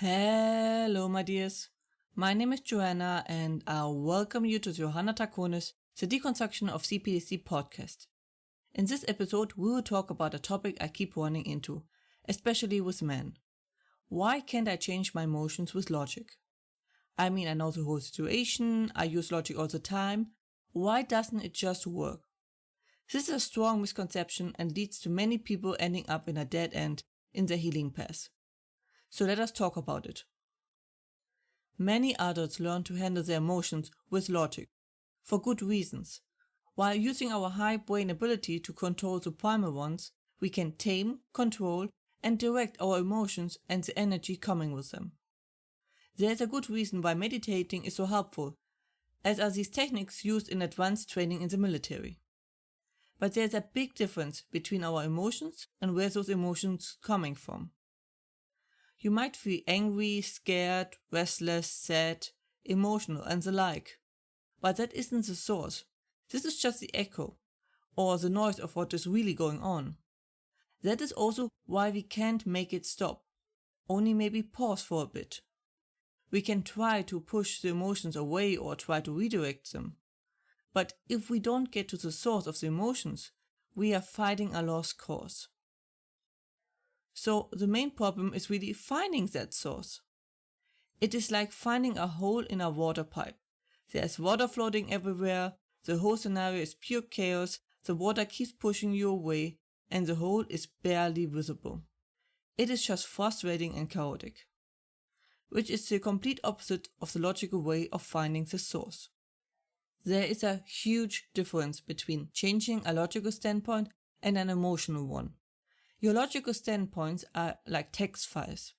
Hello, my dears. My name is Joanna, and I'll welcome you to Johanna Takonis, the Deconstruction of C-PTSD podcast. In this episode, we will talk about a topic I keep running into, especially with men. Why can't I change my emotions with logic? I mean, I know the whole situation, I use logic all the time. Why doesn't it just work? This is a strong misconception and leads to many people ending up in a dead end in their healing path. So let us talk about it. Many adults learn to handle their emotions with logic, for good reasons. While using our high brain ability to control the primal ones, we can tame, control, and direct our emotions and the energy coming with them. There is a good reason why meditating is so helpful, as are these techniques used in advanced training in the military. But there is a big difference between our emotions and where those emotions are coming from. You might feel angry, scared, restless, sad, emotional, and the like. But that isn't the source. This is just the echo, or the noise of what is really going on. That is also why we can't make it stop, only maybe pause for a bit. We can try to push the emotions away or try to redirect them. But if we don't get to the source of the emotions, we are fighting a lost cause. So the main problem is really finding that source. It is like finding a hole in a water pipe. There's water floating everywhere, the whole scenario is pure chaos, the water keeps pushing you away, and the hole is barely visible. It is just frustrating and chaotic. Which is the complete opposite of the logical way of finding the source. There is a huge difference between changing a logical standpoint and an emotional one. Your logical standpoints are like text files.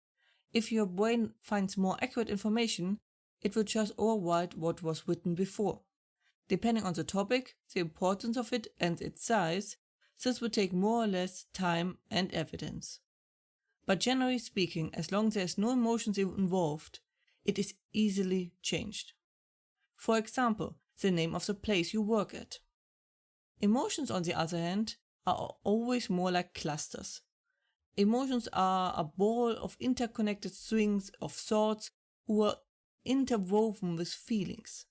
If your brain finds more accurate information, it will just override what was written before. Depending on the topic, the importance of it, and its size, this will take more or less time and evidence. But generally speaking, as long as there is no emotions involved, it is easily changed. For example, the name of the place you work at. Emotions, on the other hand, are always more like clusters. Emotions are a ball of interconnected strings of thoughts who are interwoven with feelings.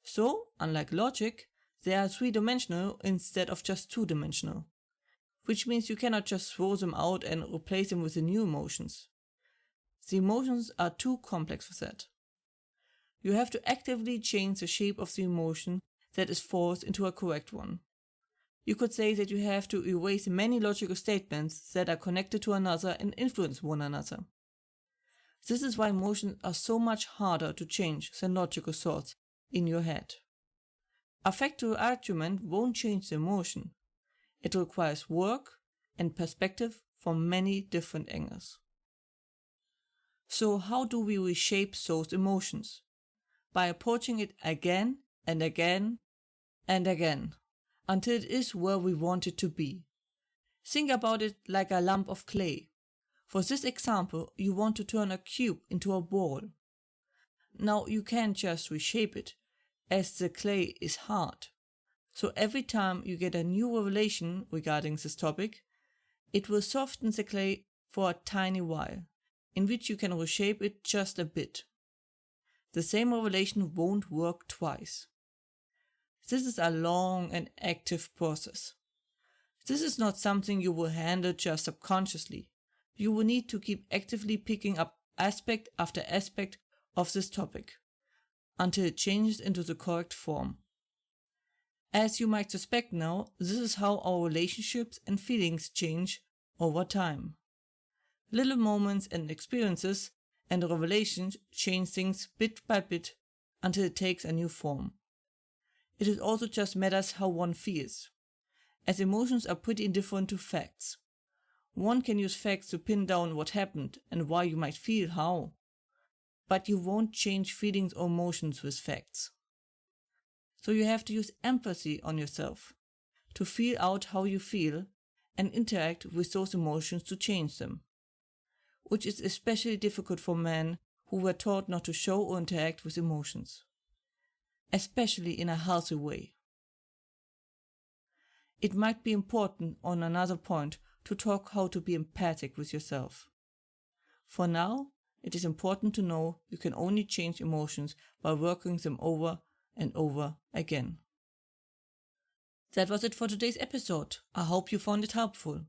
So, unlike logic, they are three-dimensional instead of just two-dimensional, which means you cannot just throw them out and replace them with the new emotions. The emotions are too complex for that. You have to actively change the shape of the emotion that is forced into a correct one. You could say that you have to erase many logical statements that are connected to another and influence one another. This is why emotions are so much harder to change than logical thoughts in your head. A factual argument won't change the emotion. It requires work and perspective from many different angles. So how do we reshape those emotions? By approaching it again and again and again, until it is where we want it to be. Think about it like a lump of clay. For this example, you want to turn a cube into a ball. Now you can't just reshape it, as the clay is hard. So every time you get a new revelation regarding this topic, it will soften the clay for a tiny while, in which you can reshape it just a bit. The same revelation won't work twice. This is a long and active process. This is not something you will handle just subconsciously. You will need to keep actively picking up aspect after aspect of this topic, until it changes into the correct form. As you might suspect now, this is how our relationships and feelings change over time. Little moments and experiences and revelations change things bit by bit until it takes a new form. It is also just matters how one feels, as emotions are pretty indifferent to facts. One can use facts to pin down what happened and why you might feel how, but you won't change feelings or emotions with facts. So you have to use empathy on yourself, to feel out how you feel and interact with those emotions to change them, which is especially difficult for men who were taught not to show or interact with emotions, especially in a healthy way. It might be important on another point to talk how to be empathic with yourself. For now, it is important to know you can only change emotions by working them over and over again. That was it for today's episode. I hope you found it helpful.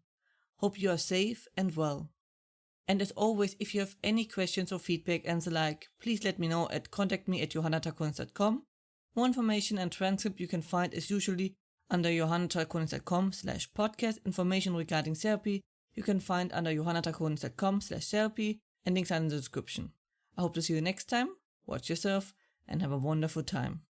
Hope you are safe and well. And as always, if you have any questions or feedback and the like, please let me know at contactme@johannatakonis.com. More information and transcript you can find as usually under johannatakonis.com/podcast. Information regarding therapy you can find under johannatakonis.com/therapy, and links are in the description. I hope to see you next time. Watch yourself and have a wonderful time.